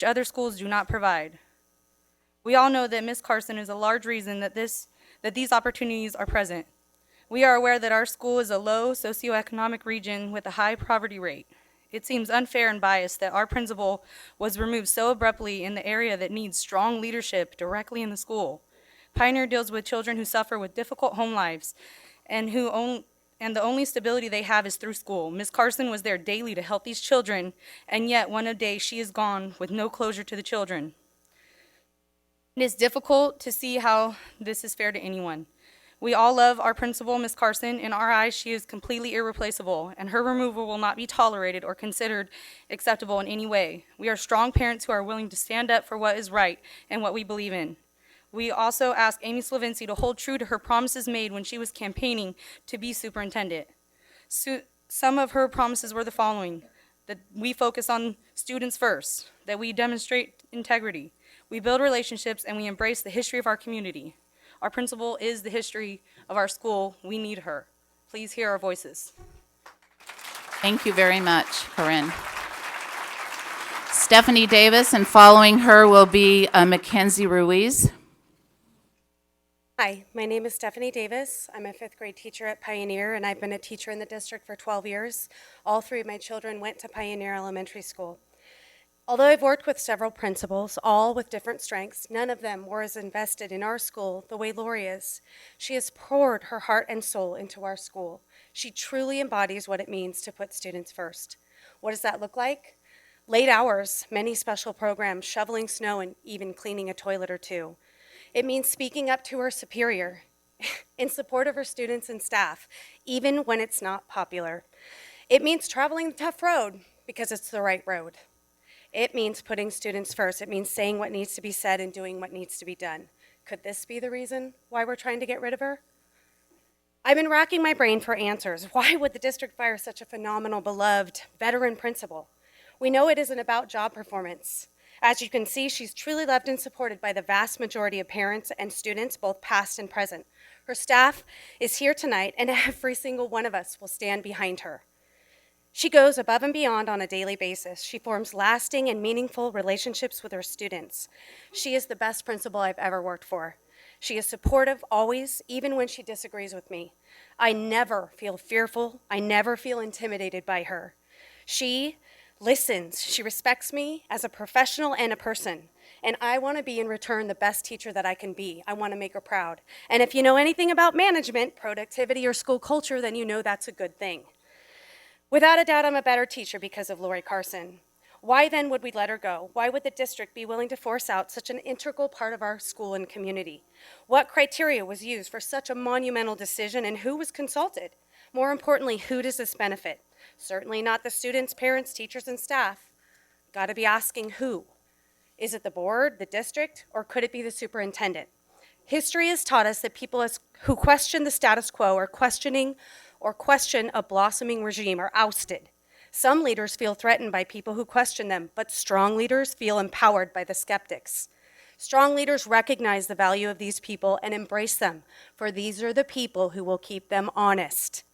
which other schools do not provide. We all know that Ms. Carson is a large reason that these opportunities are present. We are aware that our school is a low socioeconomic region with a high poverty rate. It seems unfair and biased that our principal was removed so abruptly in the area that needs strong leadership directly in the school. Pioneer deals with children who suffer with difficult home lives and and the only stability they have is through school. Ms. Carson was there daily to help these children, and yet one day she is gone with no closure to the children. It is difficult to see how this is fair to anyone. We all love our principal, Ms. Carson. In our eyes, she is completely irreplaceable, and her removal will not be tolerated or considered acceptable in any way. We are strong parents who are willing to stand up for what is right and what we believe in. We also ask Amy Slavinsky to hold true to her promises made when she was campaigning to be superintendent. Some of her promises were the following: that we focus on students first, that we demonstrate integrity, we build relationships, and we embrace the history of our community. Our principal is the history of our school. We need her. Please hear our voices. Thank you very much, Corinne. Stephanie Davis, and following her will be Mackenzie Ruiz. Hi, my name is Stephanie Davis. I'm a fifth grade teacher at Pioneer, and I've been a teacher in the district for 12 years. All three of my children went to Pioneer Elementary School. Although I've worked with several principals, all with different strengths, none of them were as invested in our school the way Lori is. She has poured her heart and soul into our school. She truly embodies what it means to put students first. What does that look like? Late hours, many special programs, shoveling snow, and even cleaning a toilet or two. It means speaking up to her superior in support of her students and staff, even when it's not popular. It means traveling the tough road because it's the right road. It means putting students first. It means saying what needs to be said and doing what needs to be done. Could this be the reason why we're trying to get rid of her? I've been racking my brain for answers. Why would the district fire such a phenomenal, beloved, veteran principal? We know it isn't about job performance. As you can see, she's truly loved and supported by the vast majority of parents and students, both past and present. Her staff is here tonight, and every single one of us will stand behind her. She goes above and beyond on a daily basis. She forms lasting and meaningful relationships with her students. She is the best principal I've ever worked for. She is supportive always, even when she disagrees with me. I never feel fearful. I never feel intimidated by her. She listens. She respects me as a professional and a person. And I want to be in return the best teacher that I can be. I want to make her proud. And if you know anything about management, productivity, or school culture, then you know that's a good thing. Without a doubt, I'm a better teacher because of Lori Carson. Why then would we let her go? Why would the district be willing to force out such an integral part of our school and community? What criteria was used for such a monumental decision, and who was consulted? More importantly, who does this benefit? Certainly not the students, parents, teachers, and staff. Got to be asking who. Is it the board, the district, or could it be the superintendent? History has taught us that people who question the status quo or question a blossoming regime are ousted. Some leaders feel threatened by people who question them, but strong leaders feel empowered by the skeptics. Strong leaders recognize the value of these people and embrace them, for these are the people who will keep them honest.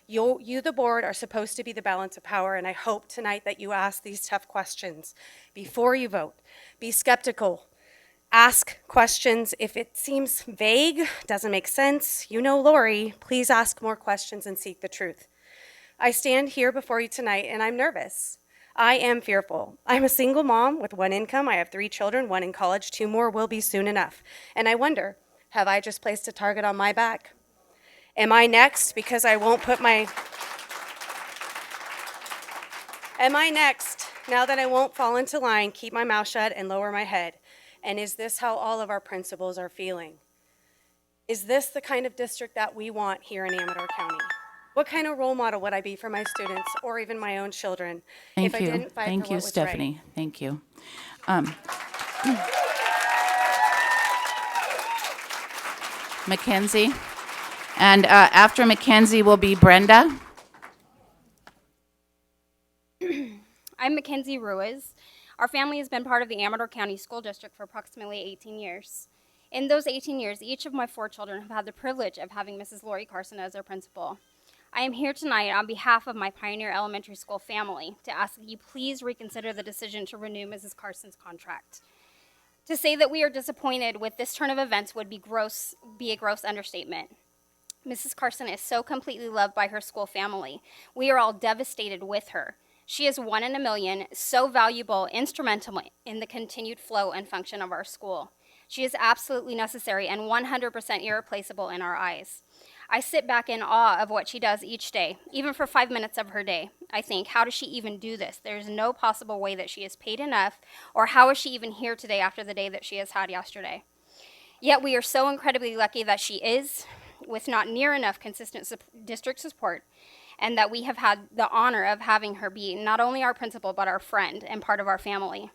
You, the board, are supposed to be the balance of power, and I hope tonight that you ask these tough questions before you vote. Be skeptical. Ask questions. If it seems vague, doesn't make sense, you know Lori, please ask more questions and seek the truth. I stand here before you tonight and I'm nervous. I am fearful. I'm a single mom with one income. I have 3 children, 1 in college, 2 more will be soon enough. And I wonder, have I just placed a target on my back? Am I next because I won't put my... Am I next now that I won't fall into line, keep my mouth shut, and lower my head? And is this how all of our principals are feeling? Is this the kind of district that we want here in Amador County? What kind of role model would I be for my students or even my own children if I didn't fight for what was Stephanie. right? Thank you. Mackenzie. And after Mackenzie will be Brenda. I'm Mackenzie Ruiz. Our family has been part of the Amador County School District for approximately 18 years. In those 18 years, each of my 4 children have had the privilege of having Mrs. Lori Carson as their principal. I am here tonight on behalf of my Pioneer Elementary School family to ask that you please reconsider the decision to renew Mrs. Carson's contract. To say that we are disappointed with this turn of events would be a gross understatement. Mrs. Carson is so completely loved by her school family. We are all devastated with her. She is one in a million, so valuable, instrumental in the continued flow and function of our school. She is absolutely necessary and 100% irreplaceable in our eyes. I sit back in awe of what she does each day, even for 5 minutes of her day. I think, how does she even do this? There's no possible way that she is paid enough, or how is she even here today after the day that she has had yesterday? Yet we are so incredibly lucky that she is, with not near enough consistent district support, and that we have had the honor of having her be not only our principal, but our friend and part of our family.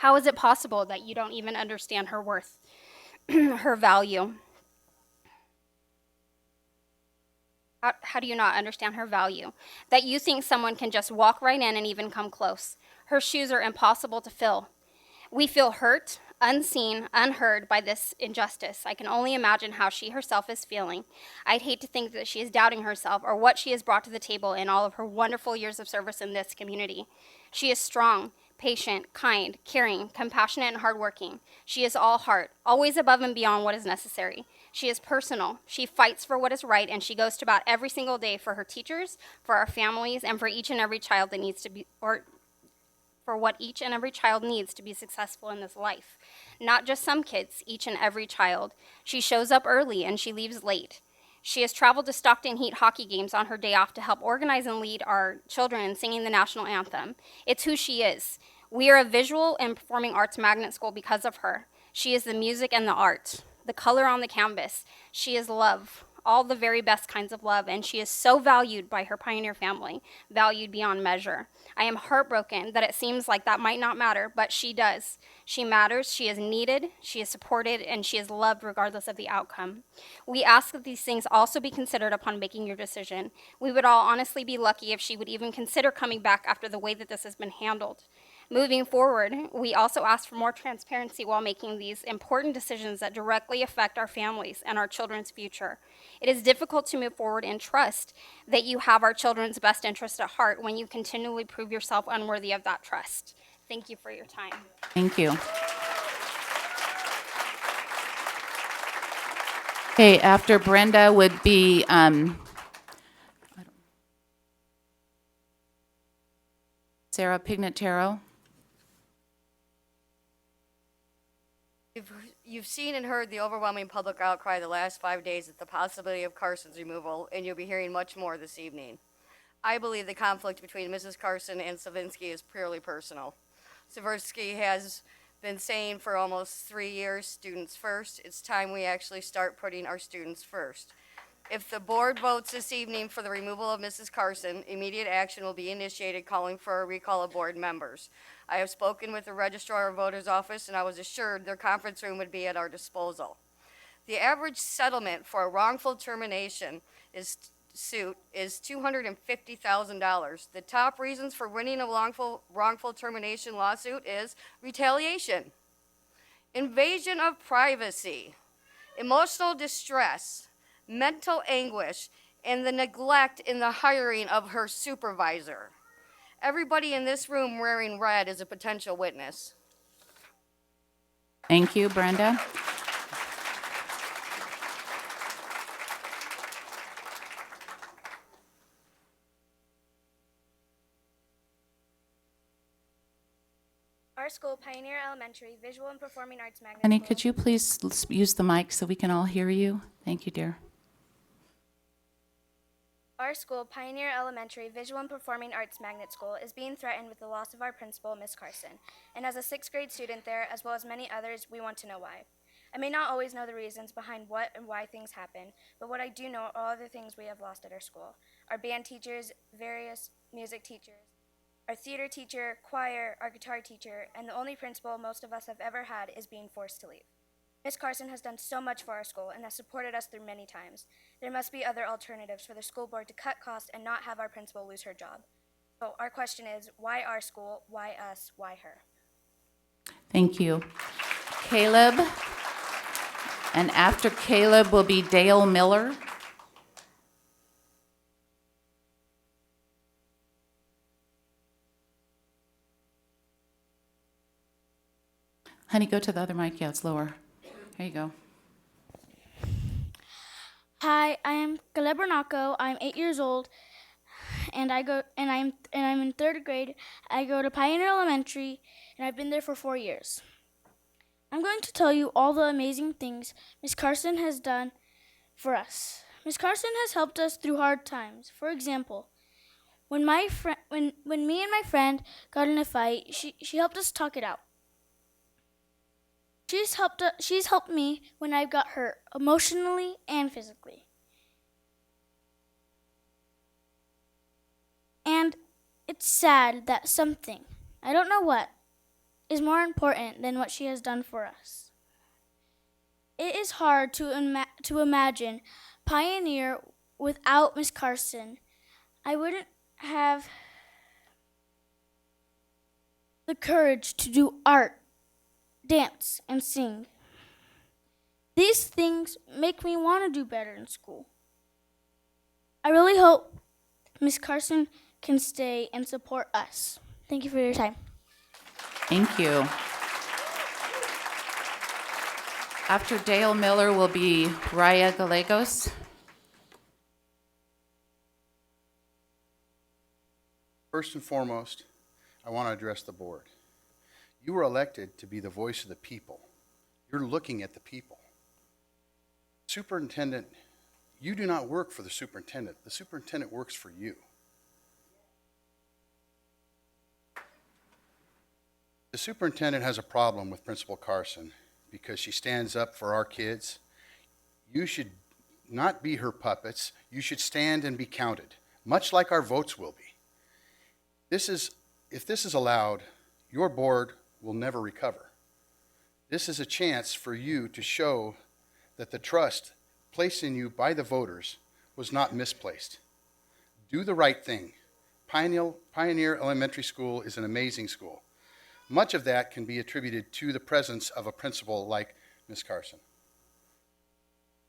How is it possible that you don't even understand her worth, her value? How do you not understand her value? That you think someone can just walk right in and even come close. Her shoes are impossible to fill. We feel hurt, unseen, unheard by this injustice. I can only imagine how she herself is feeling. I'd hate to think that she is doubting herself or what she has brought to the table in all of her wonderful years of service in this community. She is strong, patient, kind, caring, compassionate, and hardworking. She is all heart, always above and beyond what is necessary. She is personal. She fights for what is right, and she goes to bat every single day for her teachers, for our families, and for each and every child that needs to be, or for what each and every child needs to be successful in this life. Not just some kids, each and every child. She shows up early and she leaves late. She has traveled to Stockton Heat hockey games on her day off to help organize and lead our children in singing the national anthem. It's who she is. We are a visual and performing arts magnet school because of her. She is the music and the art, the color on the canvas. She is love, all the very best kinds of love, and she is so valued by her Pioneer family, valued beyond measure. I am heartbroken that it seems like that might not matter, but she does. She matters, she is needed, she is supported, and she is loved regardless of the outcome. We ask that these things also be considered upon making your decision. We would all honestly be lucky if she would even consider coming back after the way that this has been handled. Moving forward, we also ask for more transparency while making these important decisions that directly affect our families and our children's future. It is difficult to move forward and trust that you have our children's best interest at heart when you continually prove yourself unworthy of that trust. Thank you for your time. Thank you. Okay, after Brenda would be Sarah Pignataro. You've seen and heard the overwhelming public outcry the last 5 days at the possibility of Carson's removal, and you'll be hearing much more this evening. I believe the conflict between Mrs. Carson and Savinsky is purely personal. Savinsky has been saying for almost 3 years, students first. It's time we actually start putting our students first. If the board votes this evening for the removal of Mrs. Carson, immediate action will be initiated calling for a recall of board members. I have spoken with the Registrar of Voters Office, and I was assured their conference room would be at our disposal. The average settlement for a wrongful termination suit is $250,000. The top reasons for winning a wrongful termination lawsuit is retaliation, invasion of privacy, emotional distress, mental anguish, and the neglect in the hiring of her supervisor. Everybody in this room wearing red is a potential witness. Thank you, Brenda. Our school, Pioneer Elementary, Visual and Performing Arts Magnet Honey, School. could you please use the mic so we can all hear you? Thank you, dear. Our school, Pioneer Elementary, Visual and Performing Arts Magnet School, is being threatened with the loss of our principal, Miss Carson. And as a 6th grade student there, as well as many others, we want to know why. I may not always know the reasons behind what and why things happen, but what I do know are all the things we have lost at our school. Our band teachers, various music teachers, our theater teacher, choir, our guitar teacher, and the only principal most of us have ever had is being forced to leave. Miss Carson has done so much for our school and has supported us through many times. There must be other alternatives for the school board to cut costs and not have our principal lose her job. So our question is, why our school, why us, why her? Thank you. Caleb. And after Caleb will be Dale Miller. Honey, go to the other mic. Yeah, it's lower. There you go. Hi, I am Caleb Bernaco. I'm 8 years old, and I'm in third grade. I go to Pioneer Elementary, and I've been there for 4 years. I'm going to tell you all the amazing things Miss Carson has done for us. Miss Carson has helped us through hard times. For example, when me and my friend got in a fight, she helped us talk it out. She's helped me when I got hurt emotionally and physically. And it's sad that something, I don't know what, is more important than what she has done for us. It is hard to imagine Pioneer without Miss Carson. I wouldn't have the courage to do art, dance, and sing. These things make me want to do better in school. I really hope Miss Carson can stay and support us. Thank you for your time. Thank you. After Dale Miller will be Raya Gallegos. First and foremost, I want to address the board. You were elected to be the voice of the people. You're looking at the people. Superintendent, you do not work for the superintendent. The superintendent works for you. The superintendent has a problem with Principal Carson because she stands up for our kids. You should not be her puppets. You should stand and be counted, much like our votes will be. If this is allowed, your board will never recover. This is a chance for you to show that the trust placed in you by the voters was not misplaced. Do the right thing. Pioneer Elementary School is an amazing school. Much of that can be attributed to the presence of a principal like Ms. Carson.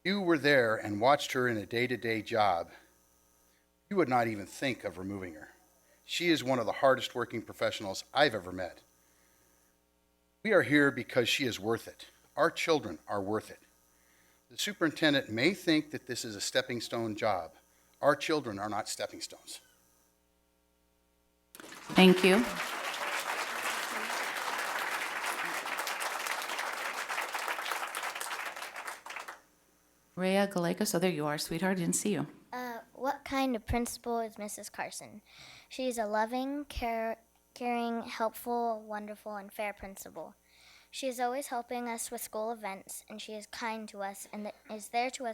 You were there and watched her in a day-to-day job. You would not even think of removing her. She is one of the hardest working professionals I've ever met. We are here because she is worth it. Our children are worth it. The superintendent may think that this is a stepping stone job. Our children are not stepping stones. Thank you. Raya Gallegos. Oh, there you are, sweetheart. I didn't see you. What kind of principal is Mrs. Carson? She is a loving, caring, helpful, wonderful, and fair principal. She is always helping us with school events, and she is kind to us and is there to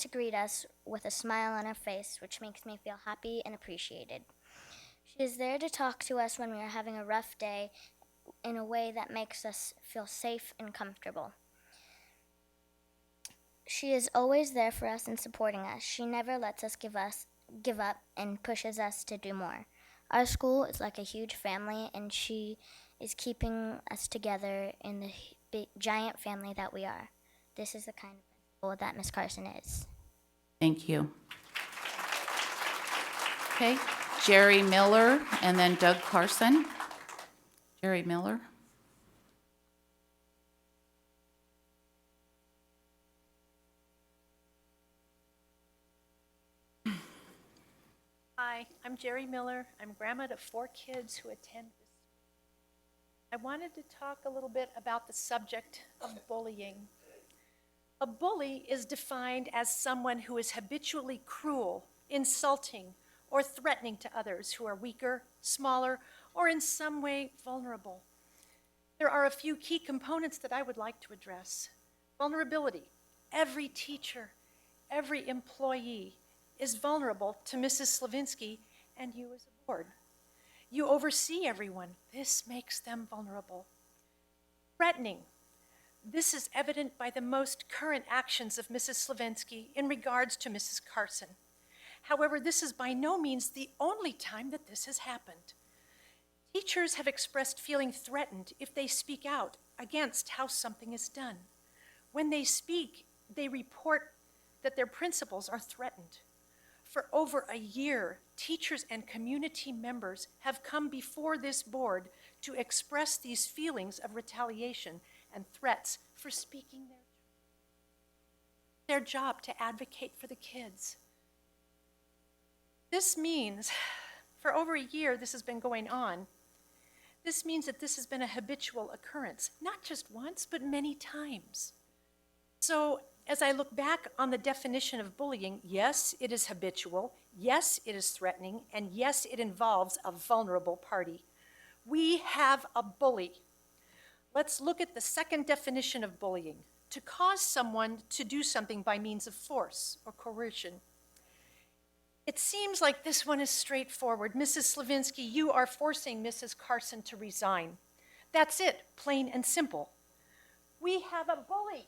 greet us with a smile on her face, which makes me feel happy and appreciated. She is there to talk to us when we are having a rough day in a way that makes us feel safe and comfortable. She is always there for us and supporting us. She never lets us give up and pushes us to do more. Our school is like a huge family, and she is keeping us together in the big, giant family that we are. This is the kind of principal that Miss Carson is. Thank you. Okay, Jerry Miller and then Doug Carson. Jerry Miller. Hi, I'm Jerry Miller. I'm grandma to 4 kids who attend this. I wanted to talk a little bit about the subject of bullying. A bully is defined as someone who is habitually cruel, insulting, or threatening to others who are weaker, smaller, or in some way vulnerable. There are a few key components that I would like to address. Vulnerability. Every teacher, every employee is vulnerable to Mrs. Slavinsky and you as a board. You oversee everyone. This makes them vulnerable. Threatening. This is evident by the most current actions of Mrs. Slavinsky in regards to Mrs. Carson. However, this is by no means the only time that this has happened. Teachers have expressed feeling threatened if they speak out against how something is done. When they speak, they report that their principals are threatened. For over a year, teachers and community members have come before this board to express these feelings of retaliation and threats for speaking their job to advocate for the kids. This means, for over a year this has been going on, this means that this has been a habitual occurrence, not just once, but many times. So as I look back on the definition of bullying, yes, it is habitual, yes, it is threatening, and yes, it involves a vulnerable party. We have a bully. Let's look at the second definition of bullying: to cause someone to do something by means of force or coercion. It seems like this one is straightforward. Mrs. Slavinsky, you are forcing Mrs. Carson to resign. That's it, plain and simple. We have a bully.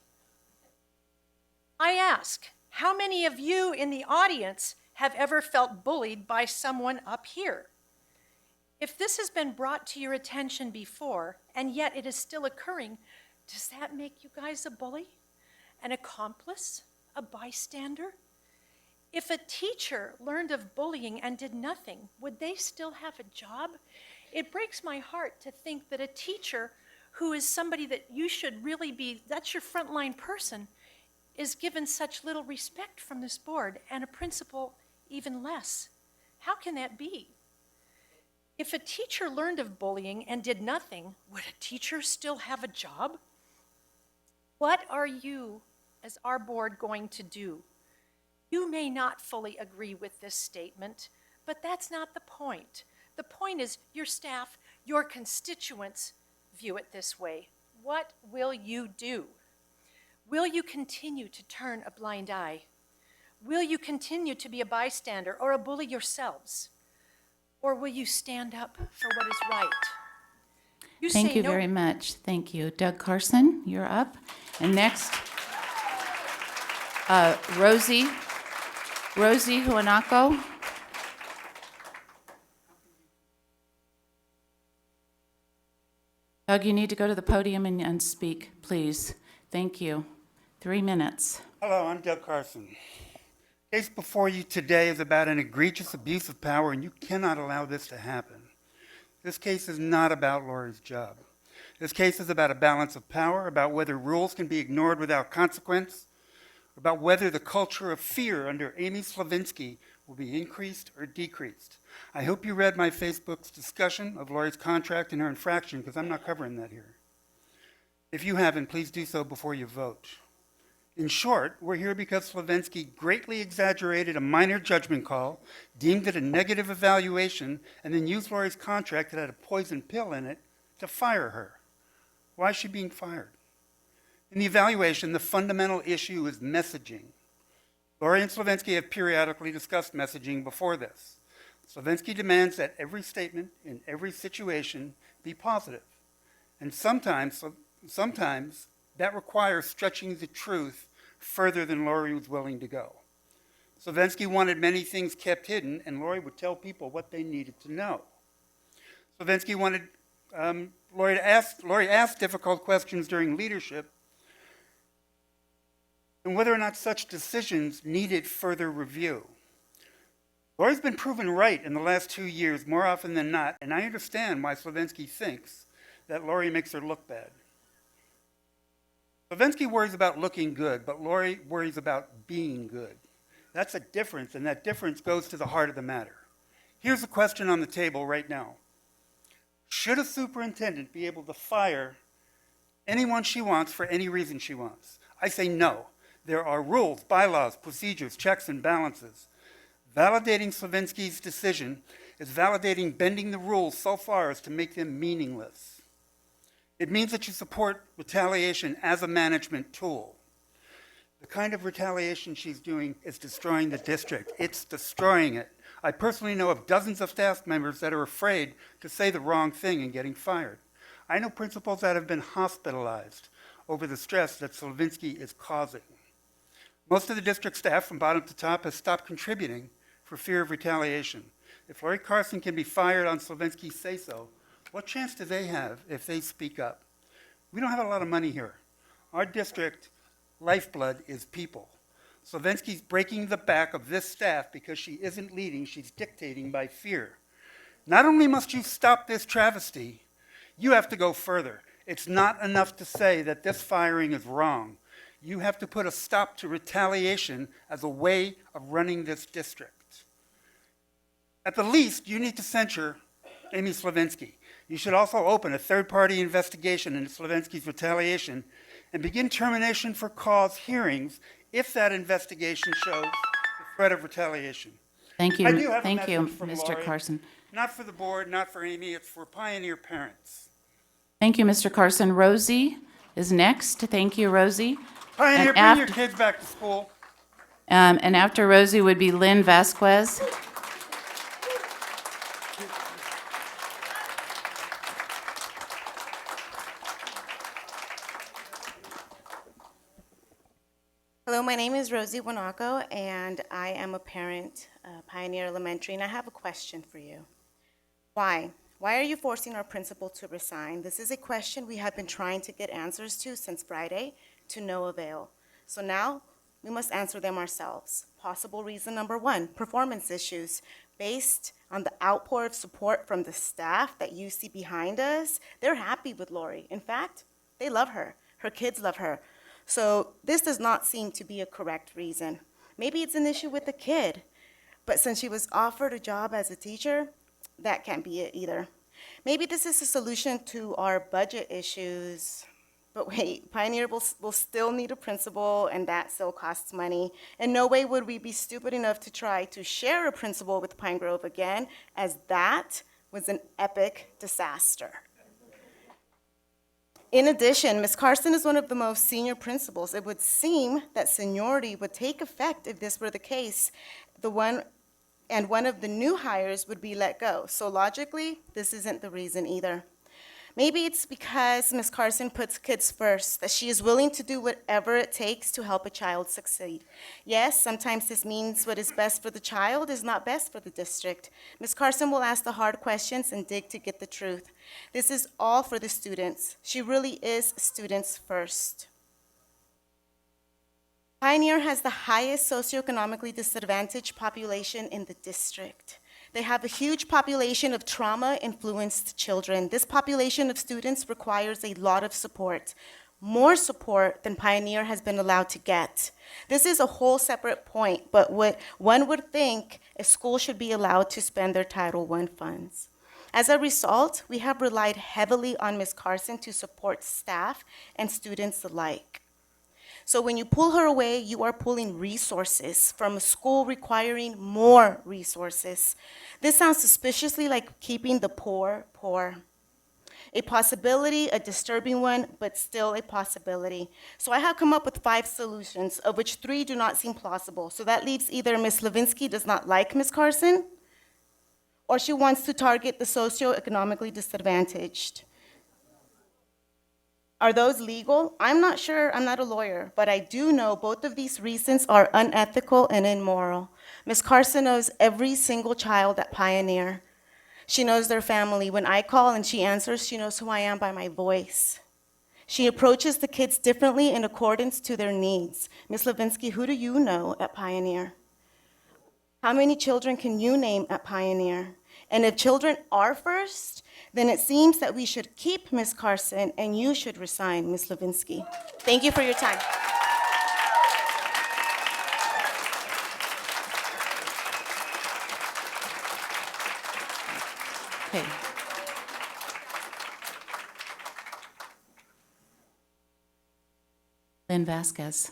I ask, how many of you in the audience have ever felt bullied by someone up here? If this has been brought to your attention before, and yet it is still occurring, does that make you guys a bully? An accomplice? A bystander? If a teacher learned of bullying and did nothing, would they still have a job? It breaks my heart to think that a teacher, who is somebody that you should really be, that's your frontline person, is given such little respect from this board, and a principal even less. How can that be? If a teacher learned of bullying and did nothing, would a teacher still have a job? What are you, as our board, going to do? You may not fully agree with this statement, but that's not the point. The point is your staff, your constituents view it this way. What will you do? Will you continue to turn a blind eye? Will you continue to be a bystander or a bully yourselves? Or will you stand up for what is right? Thank you very much. Thank you. Doug Carson, you're up. And next, Rosie Huanako. Doug, you need to go to the podium and speak, please. Thank you. 3 minutes. Hello, I'm Doug Carson. The case before you today is about an egregious abuse of power, and you cannot allow this to happen. This case is not about Lori's job. This case is about a balance of power, about whether rules can be ignored without consequence, about whether the culture of fear under Amy Slavinsky will be increased or decreased. I hope you read my Facebook's discussion of Lori's contract and her infraction, because I'm not covering that here. If you haven't, please do so before you vote. In short, we're here because Slavinsky greatly exaggerated a minor judgment call, deemed it a negative evaluation, and then used Lori's contract that had a poison pill in it to fire her. Why is she being fired? In the evaluation, the fundamental issue is messaging. Lori and Slavinsky have periodically discussed messaging before this. Slavinsky demands that every statement in every situation be positive. And sometimes that requires stretching the truth further than Lori was willing to go. Slavinsky wanted many things kept hidden, and Lori would tell people what they needed to know. Slavinsky wanted Lori asked difficult questions during leadership, and whether or not such decisions needed further review. Lori's been proven right in the last 2 years more often than not, and I understand why Slavinsky thinks that Lori makes her look bad. Slavinsky worries about looking good, but Lori worries about being good. That's a difference, and that difference goes to the heart of the matter. Here's the question on the table right now. Should a superintendent be able to fire anyone she wants for any reason she wants? I say no. There are rules, bylaws, procedures, checks, and balances. Validating Slavinsky's decision is validating bending the rules so far as to make them meaningless. It means that you support retaliation as a management tool. The kind of retaliation she's doing is destroying the district. It's destroying it. I personally know of dozens of staff members that are afraid to say the wrong thing and getting fired. I know principals that have been hospitalized over the stress that Slavinsky is causing. Most of the district staff from bottom to top has stopped contributing for fear of retaliation. If Lori Carson can be fired on Slavinsky's say-so, what chance do they have if they speak up? We don't have a lot of money here. Our district lifeblood is people. Slavinsky's breaking the back of this staff because she isn't leading, she's dictating by fear. Not only must you stop this travesty, you have to go further. It's not enough to say that this firing is wrong. You have to put a stop to retaliation as a way of running this district. At the least, you need to censure Amy Slavinsky. You should also open a third-party investigation into Slavinsky's retaliation and begin termination for cause hearings if that investigation shows the threat of retaliation. Thank you, I do have a thank you, message from Mr. Lori. Carson. Not for the board, not for Amy, it's for Pioneer parents. Thank you, Mr. Carson. Rosie is next. Thank you, Rosie. Pioneer, And bring your after- kids back to school. And after Rosie would be Lynn Vasquez. Hello, my name is Rosie Wanako, and I am a parent, Pioneer Elementary, and I have a question for you. Why? Why are you forcing our principal to resign? This is a question we have been trying to get answers to since Friday, to no avail. So now, we must answer them ourselves. Possible reason number one, performance issues. Based on the outpour of support from the staff that you see behind us, they're happy with Lori. In fact, they love her. Her kids love her. So this does not seem to be a correct reason. Maybe it's an issue with the kid, but since she was offered a job as a teacher, that can't be it either. Maybe this is a solution to our budget issues. But wait, Pioneer will still need a principal, and that still costs money. In no way would we be stupid enough to try to share a principal with Pine Grove again, as that was an epic disaster. In addition, Ms. Carson is one of the most senior principals. It would seem that seniority would take effect if this were the case. One of the new hires would be let go. So logically, this isn't the reason either. Maybe it's because Ms. Carson puts kids first, that she is willing to do whatever it takes to help a child succeed. Yes, sometimes this means what is best for the child is not best for the district. Ms. Carson will ask the hard questions and dig to get the truth. This is all for the students. She really is students first. Pioneer has the highest socioeconomically disadvantaged population in the district. They have a huge population of trauma-influenced children. This population of students requires a lot of support, more support than Pioneer has been allowed to get. This is a whole separate point, but what one would think a school should be allowed to spend their Title I funds. As a result, we have relied heavily on Ms. Carson to support staff and students alike. So when you pull her away, you are pulling resources from a school requiring more resources. This sounds suspiciously like keeping the poor poor. A possibility, a disturbing one, but still a possibility. So I have come up with 5 solutions, of which 3 do not seem plausible. So that leaves either Ms. Levinsky does not like Ms. Carson, or she wants to target the socioeconomically disadvantaged. Are those legal? I'm not sure, I'm not a lawyer, but I do know both of these reasons are unethical and immoral. Ms. Carson knows every single child at Pioneer. She knows their family. When I call and she answers, she knows who I am by my voice. She approaches the kids differently in accordance to their needs. Ms. Levinsky, who do you know at Pioneer? How many children can you name at Pioneer? And if children are first, then it seems that we should keep Ms. Carson and you should resign, Ms. Levinsky. Thank you for your time. Okay. Lynn Vasquez.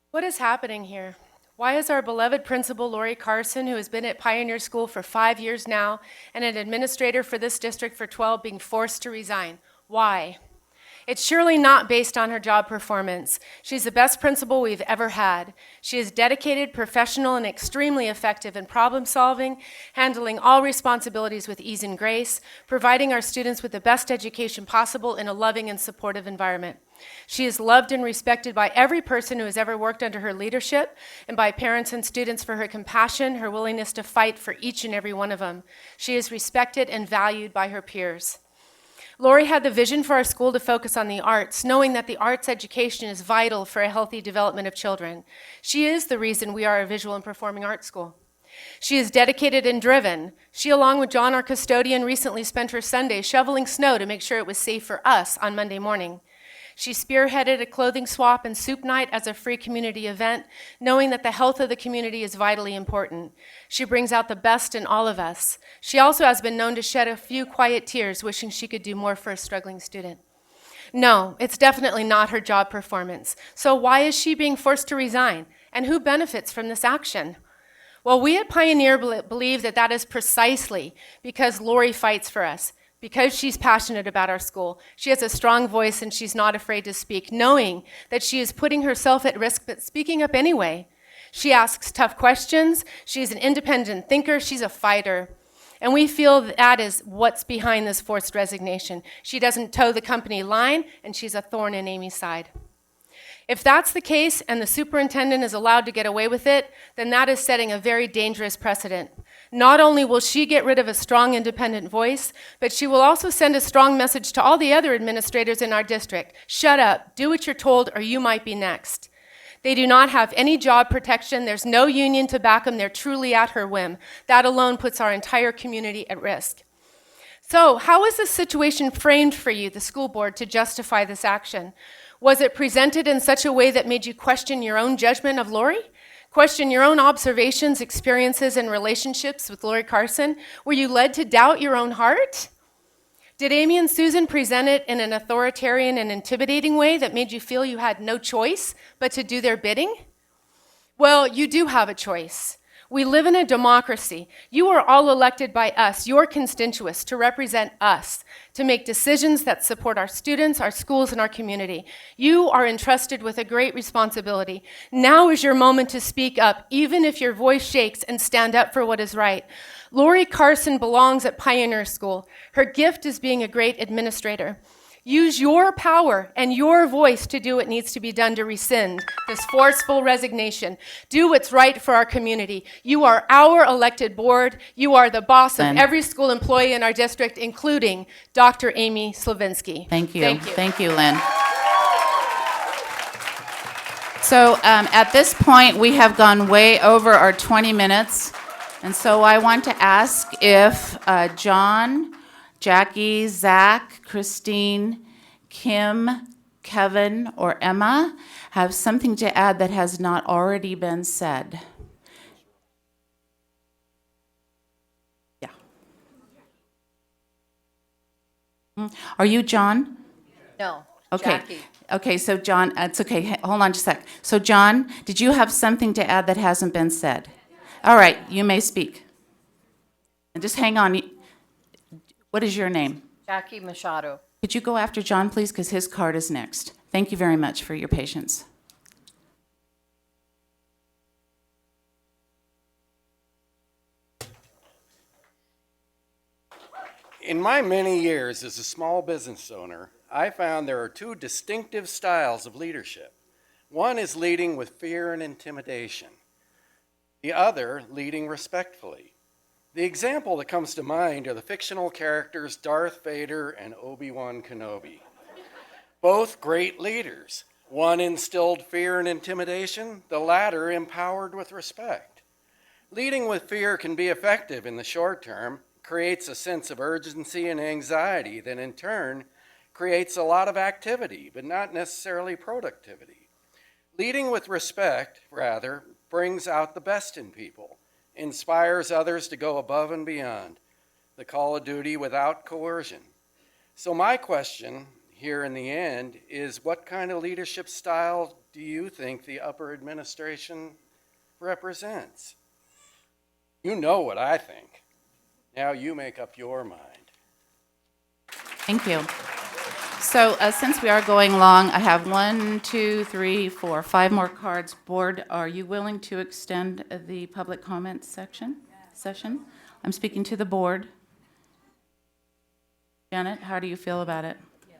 What is happening here? Why is our beloved principal, Lori Carson, who has been at Pioneer School for 5 years now and an administrator for this district for 12, being forced to resign? Why? It's surely not based on her job performance. She's the best principal we've ever had. She is dedicated, professional, and extremely effective in problem solving, handling all responsibilities with ease and grace, providing our students with the best education possible in a loving and supportive environment. She is loved and respected by every person who has ever worked under her leadership and by parents and students for her compassion, her willingness to fight for each and every one of them. She is respected and valued by her peers. Lori had the vision for our school to focus on the arts, knowing that the arts education is vital for a healthy development of children. She is the reason we are a visual and performing arts school. She is dedicated and driven. She, along with John, our custodian, recently spent her Sunday shoveling snow to make sure it was safe for us on Monday morning. She spearheaded a clothing swap and soup night as a free community event, knowing that the health of the community is vitally important. She brings out the best in all of us. She also has been known to shed a few quiet tears, wishing she could do more for a struggling student. No, it's definitely not her job performance. So why is she being forced to resign? And who benefits from this action? Well, we at Pioneer believe that that is precisely because Lori fights for us. Because she's passionate about our school, she has a strong voice and she's not afraid to speak, knowing that she is putting herself at risk but speaking up anyway. She asks tough questions, she's an independent thinker, she's a fighter. And we feel that is what's behind this forced resignation. She doesn't toe the company line, and she's a thorn in Amy's side. If that's the case and the superintendent is allowed to get away with it, then that is setting a very dangerous precedent. Not only will she get rid of a strong independent voice, but she will also send a strong message to all the other administrators in our district. Shut up, do what you're told, or you might be next. They do not have any job protection. There's no union to back them. They're truly at her whim. That alone puts our entire community at risk. So how is this situation framed for you, the school board, to justify this action? Was it presented in such a way that made you question your own judgment of Lori? Question your own observations, experiences, and relationships with Lori Carson? Were you led to doubt your own heart? Did Amy and Susan present it in an authoritarian and intimidating way that made you feel you had no choice but to do their bidding? Well, you do have a choice. We live in a democracy. You are all elected by us, your constituents, to represent us, to make decisions that support our students, our schools, and our community. You are entrusted with a great responsibility. Now is your moment to speak up, even if your voice shakes, and stand up for what is right. Lori Carson belongs at Pioneer School. Her gift is being a great administrator. Use your power and your voice to do what needs to be done to rescind this forceful resignation. Do what's right for our community. You are our elected board. You are the boss of every school employee in our district, including Dr. Amy Slavinsky. Thank you. Thank you, Lynn. So at this point, we have gone way over our 20 minutes. And so I want to ask if John, Jackie, Zach, Christine, Kim, Kevin, or Emma have something to add that has not already been said. Yeah. Are you John? No. Okay. Jackie. Okay, so John, it's okay. Hold on just a sec. So John, did you have something to add that hasn't been said? All right, you may speak. And just hang on. What is your name? Jackie Machado. Could you go after John, please, because his card is next. Thank you very much for your patience. In my many years as a small business owner, I found there are two distinctive styles of leadership. One is leading with fear and intimidation. The other, leading respectfully. The example that comes to mind are the fictional characters Darth Vader and Obi-Wan Kenobi. Both great leaders. One instilled fear and intimidation, the latter empowered with respect. Leading with fear can be effective in the short term, creates a sense of urgency and anxiety that in turn creates a lot of activity, but not necessarily productivity. Leading with respect, rather, brings out the best in people, inspires others to go above and beyond, the call of duty without coercion. So my question here in the end is, what kind of leadership style do you think the upper administration represents? You know what I think. Now you make up your mind. Thank you. So since we are going long, I have 1, 2, 3, 4, 5 more cards. Board, are you willing to extend the public comment session? I'm speaking to the board. Janet, how do you feel about it? Yes.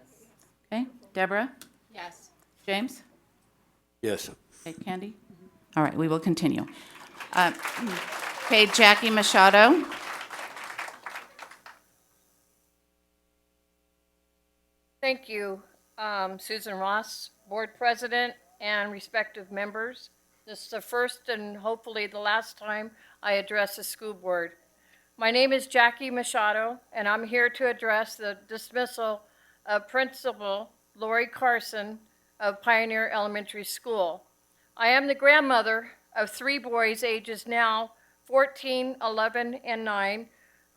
Okay. Deborah? Yes. James? Yes. Okay, Candy? All right, we will continue. Okay, Jackie Machado? Thank you, Susan Ross, Board President, and respective members. This is the first and hopefully the last time I address the school board. My name is Jackie Machado, and I'm here to address the dismissal of Principal Lori Carson of Pioneer Elementary School. I am the grandmother of 3 boys ages now 14, 11, and 9,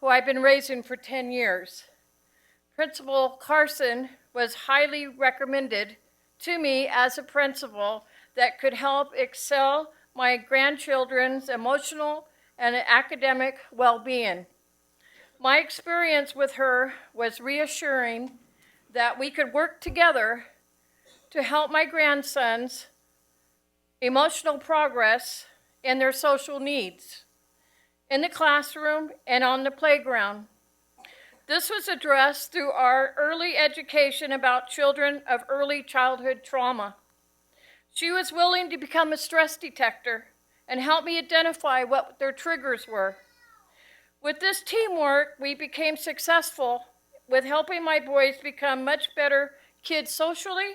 who I've been raising for 10 years. Principal Carson was highly recommended to me as a principal that could help excel my grandchildren's emotional and academic well-being. My experience with her was reassuring that we could work together to help my grandsons' emotional progress and their social needs in the classroom and on the playground. This was addressed through our early education about children of early childhood trauma. She was willing to become a stress detector and help me identify what their triggers were. With this teamwork, we became successful with helping my boys become much better kids socially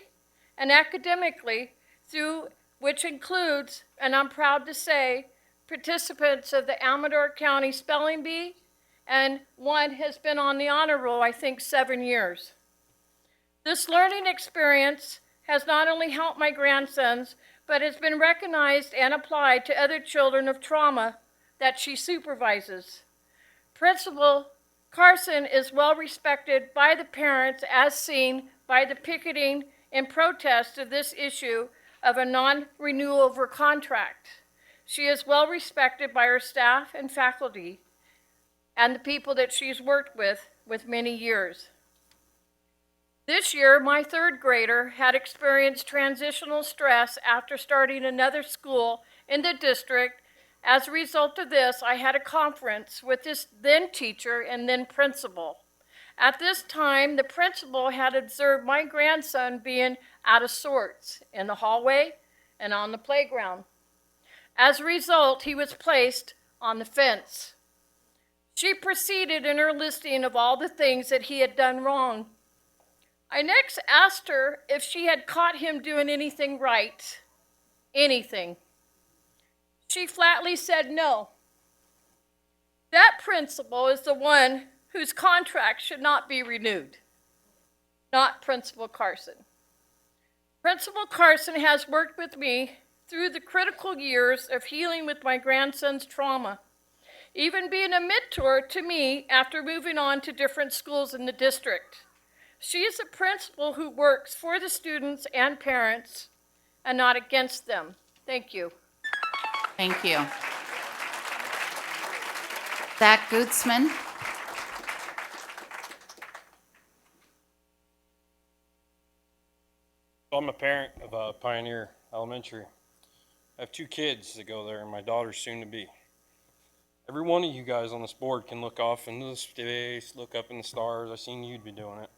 and academically, through which includes, and I'm proud to say, participants of the Amador County Spelling Bee, and one has been on the honor roll, I think, 7 years. This learning experience has not only helped my grandsons, but has been recognized and applied to other children of trauma that she supervises. Principal Carson is well respected by the parents, as seen by the picketing and protest of this issue of a non-renewal of her contract. She is well respected by her staff and faculty and the people that she's worked with many years. This year, my 3rd grader had experienced transitional stress after starting another school in the district. As a result of this, I had a conference with this then teacher and then principal. At this time, the principal had observed my grandson being out of sorts in the hallway and on the playground. As a result, he was placed on the fence. She proceeded in her listing of all the things that he had done wrong. I next asked her if she had caught him doing anything right. Anything. She flatly said no. That principal is the one whose contract should not be renewed, not Principal Carson. Principal Carson has worked with me through the critical years of healing with my grandson's trauma, even being a mentor to me after moving on to different schools in the district. She is a principal who works for the students and parents and not against them. Thank you. Thank you. Zach Gutzman. I'm a parent of Pioneer Elementary. I have 2 kids that go there, and my daughter's soon to be. Every one of you guys on this board can look off into the space, look up in the stars. I seen you'd be doing it.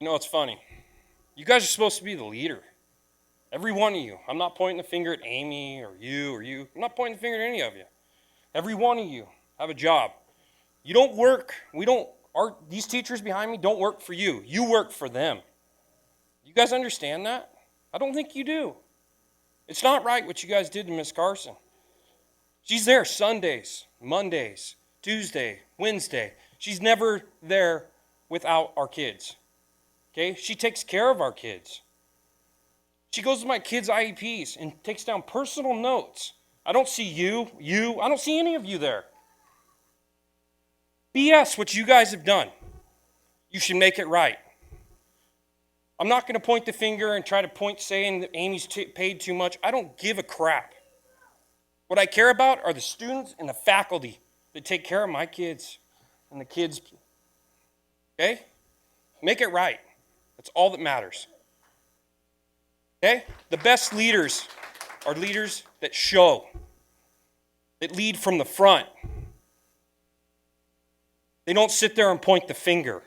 You know, it's funny. You guys are supposed to be the leader. Every one of you. I'm not pointing the finger at Amy or you. I'm not pointing the finger at any of you. Every one of you have a job. You don't work. These teachers behind me don't work for you. You work for them. You guys understand that? I don't think you do. It's not right what you guys did to Miss Carson. She's there Sundays, Mondays, Tuesday, Wednesday. She's never there without our kids. Okay? She takes care of our kids. She goes to my kids' IEPs and takes down personal notes. I don't see you, I don't see any of you there. BS what you guys have done. You should make it right. I'm not going to point the finger and try to point saying that Amy's paid too much. I don't give a crap. What I care about are the students and the faculty that take care of my kids and the kids. Okay? Make it right. That's all that matters. Okay? The best leaders are leaders that show, that lead from the front. They don't sit there and point the finger.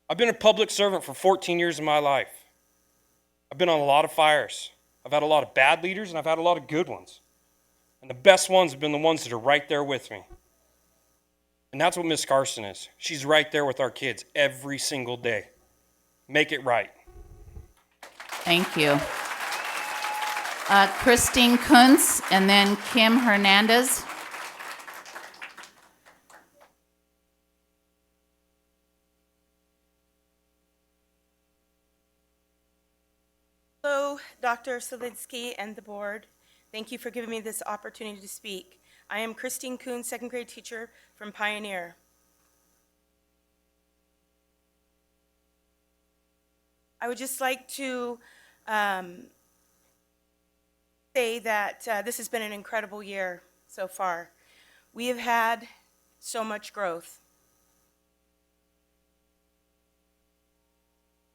I've been a public servant for 14 years of my life. I've been on a lot of fires. I've had a lot of bad leaders, and I've had a lot of good ones. And the best ones have been the ones that are right there with me. And that's what Miss Carson is. She's right there with our kids every single day. Make it right. Thank you. Christine Kuntz and then Kim Hernandez. Hello, Dr. Solinsky and the board. Thank you for giving me this opportunity to speak. I am Christine Kuhn, second grade teacher from Pioneer. I would just like to say that this has been an incredible year so far. We have had so much growth.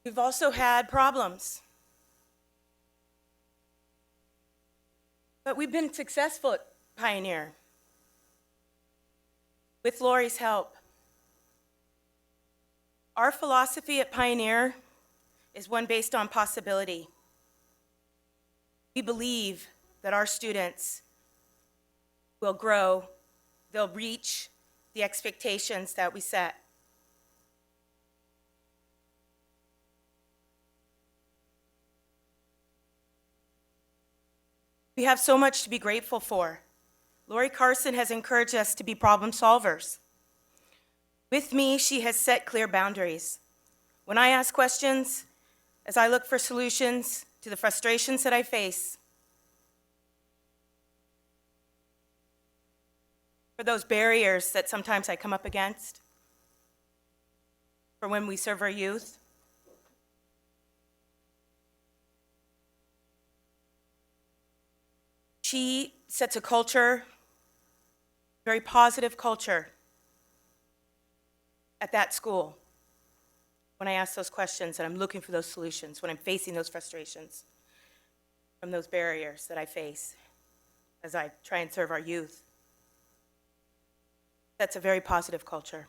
We've also had problems. But we've been successful at Pioneer with Lori's help. Our philosophy at Pioneer is one based on possibility. We believe that our students will grow, they'll reach the expectations that we set. We have so much to be grateful for. Lori Carson has encouraged us to be problem solvers. With me, she has set clear boundaries. When I ask questions, as I look for solutions to the frustrations that I face, for those barriers that sometimes I come up against, for when we serve our youth, she sets a culture, very positive culture at that school. When I ask those questions and I'm looking for those solutions, when I'm facing those frustrations from those barriers that I face as I try and serve our youth, that's a very positive culture.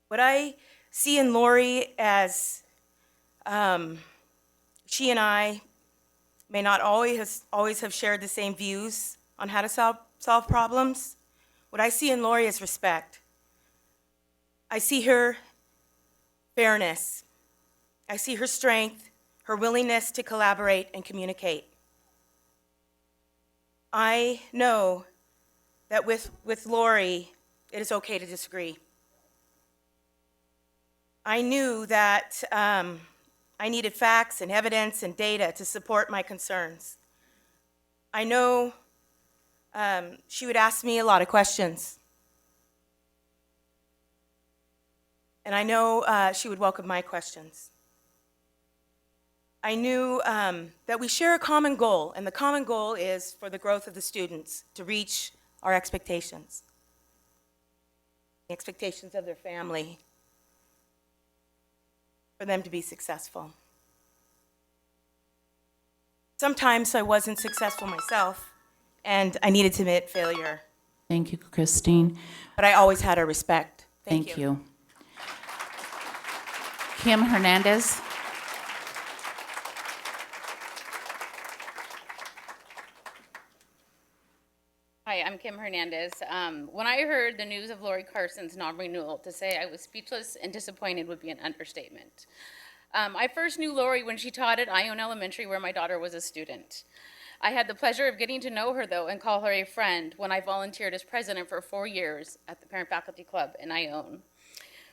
What I see in Lori as she and I may not always have shared the same views on how to solve problems. What I see in Lori is respect. I see her fairness. I see her strength, her willingness to collaborate and communicate. I know that with Lori, it is okay to disagree. I knew that I needed facts and evidence and data to support my concerns. I know she would ask me a lot of questions. And I know she would welcome my questions. I knew that we share a common goal, and the common goal is for the growth of the students to reach our expectations, the expectations of their family, for them to be successful. Sometimes I wasn't successful myself, and I needed to admit failure. Thank you, Christine. But I always had her respect. Thank you. Kim Hernandez. Hi, I'm Kim Hernandez. When I heard the news of Lori Carson's non-renewal, to say I was speechless and disappointed would be an understatement. I first knew Lori when she taught at Ione Elementary, where my daughter was a student. I had the pleasure of getting to know her, though, and call her a friend when I volunteered as president for 4 years at the Parent Faculty Club in Ione.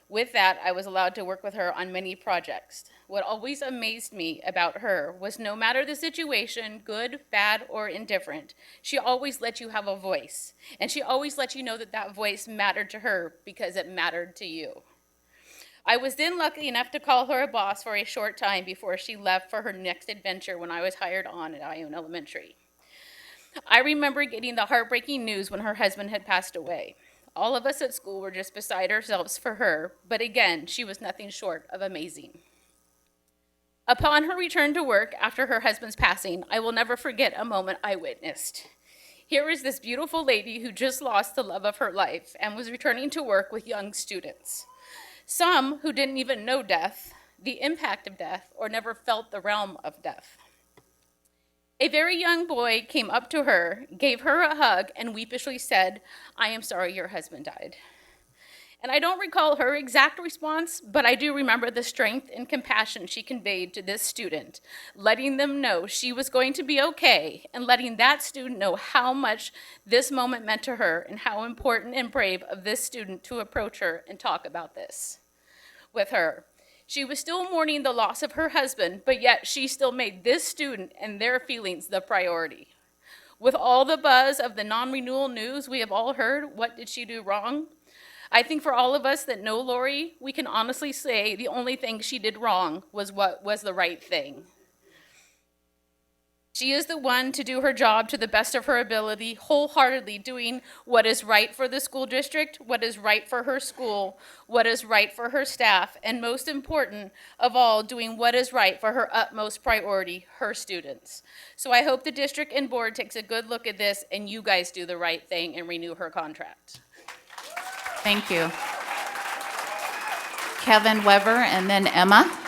With that, I was allowed to work with her on many projects. What always amazed me about her was no matter the situation, good, bad, or indifferent, she always let you have a voice. And she always let you know that that voice mattered to her because it mattered to you. I was then lucky enough to call her a boss for a short time before she left for her next adventure when I was hired on at Ione Elementary. I remember getting the heartbreaking news when her husband had passed away. All of us at school were just beside ourselves for her, but again, she was nothing short of amazing. Upon her return to work after her husband's passing, I will never forget a moment I witnessed. Here is this beautiful lady who just lost the love of her life and was returning to work with young students. Some who didn't even know death, the impact of death, or never felt the realm of death. A very young boy came up to her, gave her a hug, and weepishly said, "I am sorry your husband died." And I don't recall her exact response, but I do remember the strength and compassion she conveyed to this student, letting them know she was going to be okay, and letting that student know how much this moment meant to her and how important and brave of this student to approach her and talk about this with her. She was still mourning the loss of her husband, but yet she still made this student and their feelings the priority. With all the buzz of the non-renewal news we have all heard, what did she do wrong? I think for all of us that know Lori, we can honestly say the only thing she did wrong was what was the right thing. She is the one to do her job to the best of her ability, wholeheartedly doing what is right for the school district, what is right for her school, what is right for her staff, and most important of all, doing what is right for her utmost priority, her students. So I hope the district and board takes a good look at this and you guys do the right thing and renew her contract. Thank you. Kevin Weber and then Emma.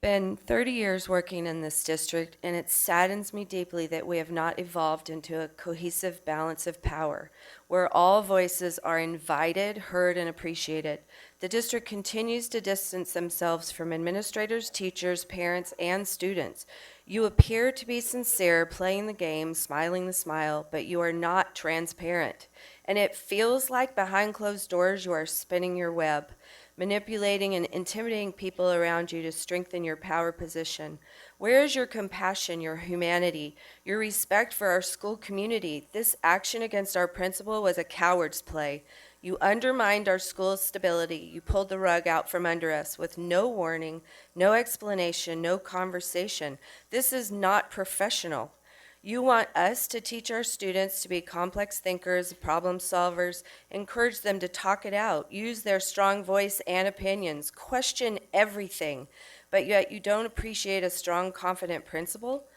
Been 30 years working in this district, and it saddens me deeply that we have not evolved into a cohesive balance of power, where all voices are invited, heard, and appreciated. The district continues to distance themselves from administrators, teachers, parents, and students. You appear to be sincere, playing the game, smiling the smile, but you are not transparent. And it feels like behind closed doors you are spinning your web, manipulating and intimidating people around you to strengthen your power position. Where is your compassion, your humanity, your respect for our school community? This action against our principal was a coward's play. You undermined our school's stability. You pulled the rug out from under us with no warning, no explanation, no conversation. This is not professional. You want us to teach our students to be complex thinkers, problem solvers, encourage them to talk it out, use their strong voice and opinions, question everything, but yet you don't appreciate a strong, confident principal?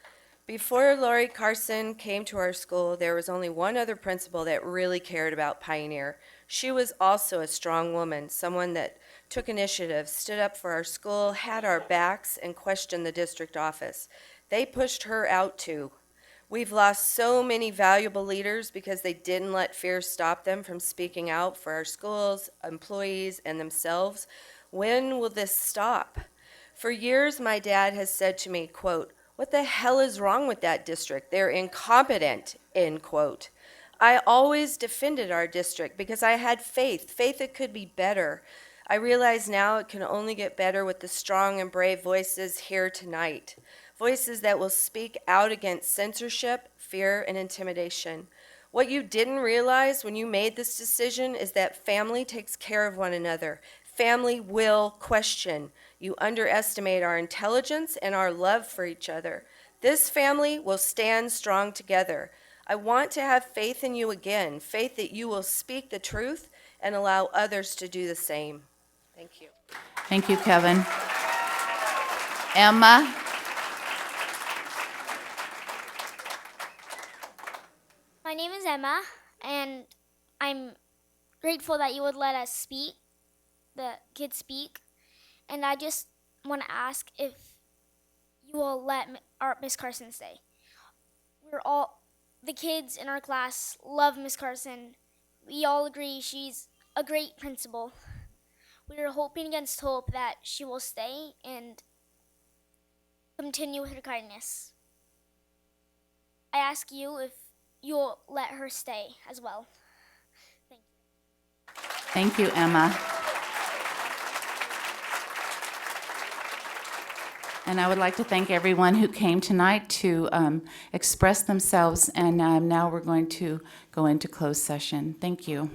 Before Lori Carson came to our school, there was only one other principal that really cared about Pioneer. She was also a strong woman, someone that took initiative, stood up for our school, had our backs, and questioned the district office. They pushed her out too. We've lost so many valuable leaders because they didn't let fear stop them from speaking out for our schools, employees, and themselves. When will this stop? For years, my dad has said to me, quote, "What the hell is wrong with that district? They're incompetent," end quote. I always defended our district because I had faith it could be better. I realize now it can only get better with the strong and brave voices here tonight. Voices that will speak out against censorship, fear, and intimidation. What you didn't realize when you made this decision is that family takes care of one another. Family will question. You underestimate our intelligence and our love for each other. This family will stand strong together. I want to have faith in you again, faith that you will speak the truth and allow others to do the same. Thank you. Thank you, Kevin. Emma. My name is Emma, and I'm grateful that you would let us speak, the kids speak. And I just want to ask if you will let our Miss Carson stay. The kids in our class love Miss Carson. We all agree she's a great principal. We are hoping against hope that she will stay and continue with her kindness. I ask you if you'll let her stay as well. Thank you. Thank you, Emma. And I would like to thank everyone who came tonight to express themselves. And now we're going to go into closed session. Thank you.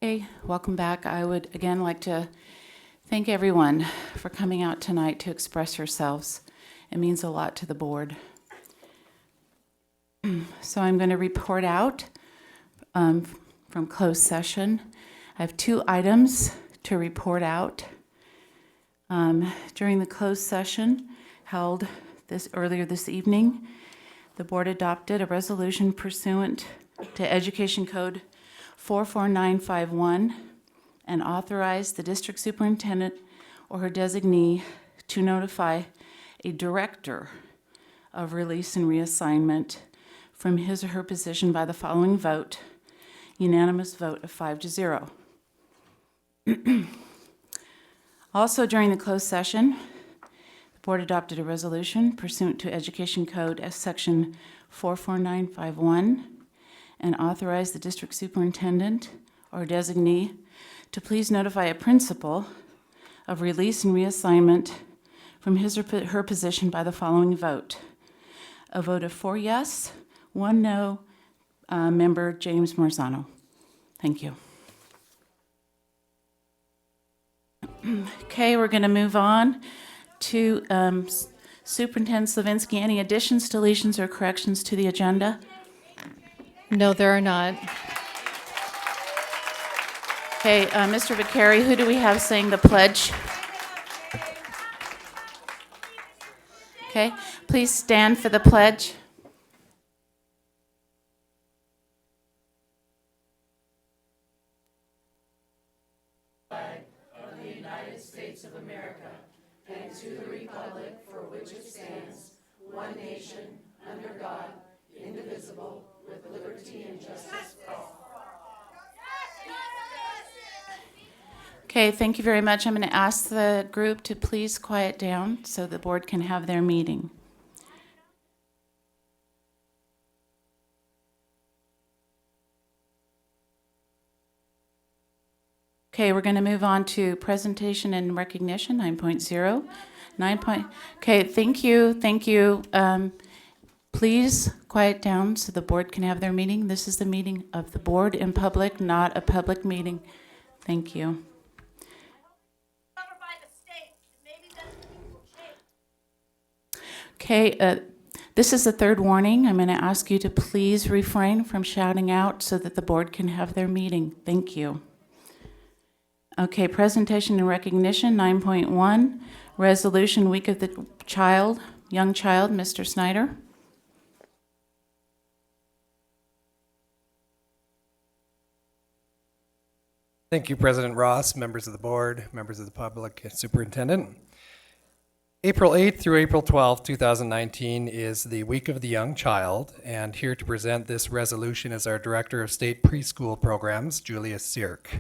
Hey, welcome back. I would again like to thank everyone for coming out tonight to express yourselves. It means a lot to the board. So I'm going to report out from closed session. I have 2 items to report out. During the closed session held earlier this evening, the board adopted a resolution pursuant to Education Code 44951 and authorized the district superintendent or her designee to notify a director of release and reassignment from his or her position by the following vote, unanimous vote of 5-0. Also, during the closed session, the board adopted a resolution pursuant to Education Code as Section 44951 and authorized the district superintendent or designee to please notify a principal of release and reassignment from his or her position by the following vote. A vote of 4 yes, 1 no, member James Marzano. Thank you. Okay, we're going to move on to Superintendent Slavinsky. Any additions, deletions, or corrections to the agenda? No, there are not. Okay, Mr. Vicari, who do we have saying the pledge? Okay, please stand for the pledge. Okay, thank you very much. I'm going to ask the group to please quiet down so the board can have their meeting. Okay, we're going to move on to presentation and recognition, 9.0. Okay, thank you. Please quiet down so the board can have their meeting. This is the meeting of the board in public, not a public meeting. Thank you. Okay, this is the third warning. I'm going to ask you to please refrain from shouting out so that the board can have their meeting. Thank you. Okay, presentation and recognition, 9.1, resolution week of the child, young child, Mr. Snyder. Thank you, President Ross, members of the board, members of the public, and superintendent. April 8th through April 12th, 2019 is the Week of the Young Child, and here to present this resolution is our Director of State Preschool Programs, Julia Sirk.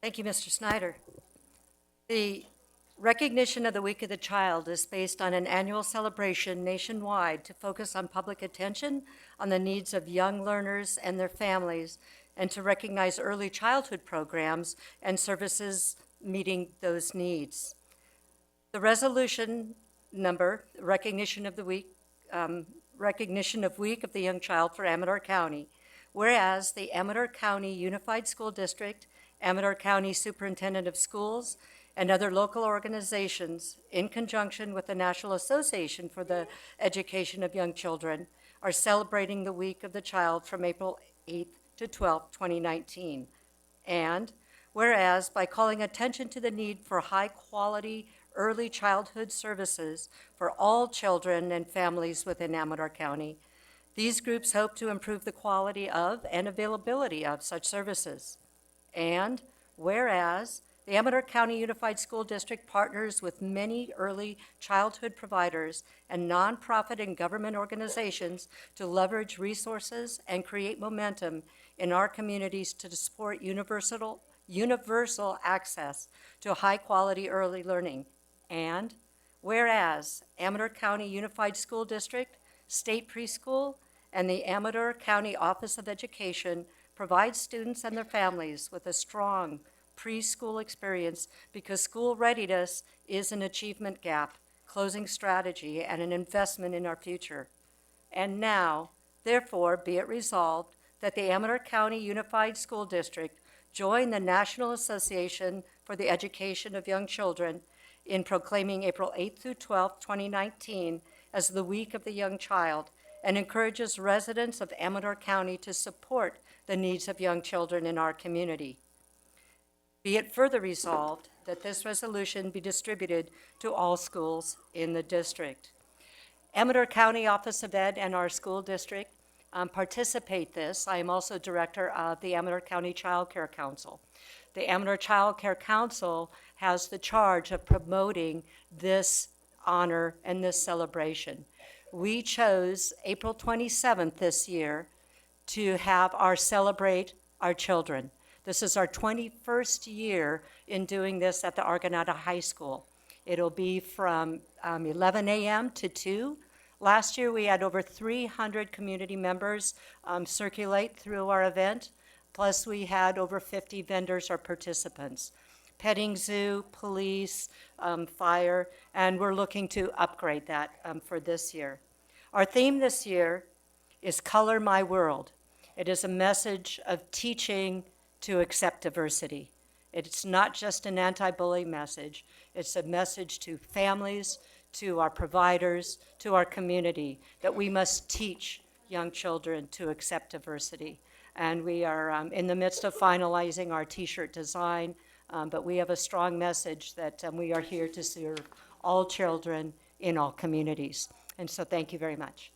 Thank you, Mr. Snyder. The recognition of the Week of the Child is based on an annual celebration nationwide to focus on public attention on the needs of young learners and their families, and to recognize early childhood programs and services meeting those needs. The resolution number, recognition of Week of the Young Child for Amador County. Whereas the Amador County Unified School District, Amador County Superintendent of Schools, and other local organizations, in conjunction with the National Association for the Education of Young Children, are celebrating the Week of the Child from April 8th to 12th, 2019. And whereas by calling attention to the need for high-quality early childhood services for all children and families within Amador County, these groups hope to improve the quality of and availability of such services. And whereas the Amador County Unified School District partners with many early childhood providers and nonprofit and government organizations to leverage resources and create momentum in our communities to support universal access to high-quality early learning. And whereas Amador County Unified School District, State Preschool, and the Amador County Office of Education provide students and their families with a strong preschool experience because school readiness is an achievement gap closing strategy, and an investment in our future. And now, therefore, be it resolved that the Amador County Unified School District join the National Association for the Education of Young Children in proclaiming April 8th through 12th, 2019 as the Week of the Young Child, and encourages residents of Amador County to support the needs of young children in our community. Be it further resolved that this resolution be distributed to all schools in the district. Amador County Office of Ed and our school district participate this. I am also director of the Amador County Child Care Council. The Amador Child Care Council has the charge of promoting this honor and this celebration. We chose April 27th this year to have our Celebrate Our Children. This is our 21st year in doing this at the Argonauta High School. It'll be from 11 a.m. to 2. Last year, we had over 300 community members circulate through our event, plus we had over 50 vendors or participants. Petting zoo, police, fire, and we're looking to upgrade that for this year. Our theme this year is Color My World. It is a message of teaching to accept diversity. It's not just an anti-bully message. It's a message to families, to our providers, to our community, that we must teach young children to accept diversity. And we are in the midst of finalizing our t-shirt design, but we have a strong message that we are here to serve all children in all communities. And so thank you very much.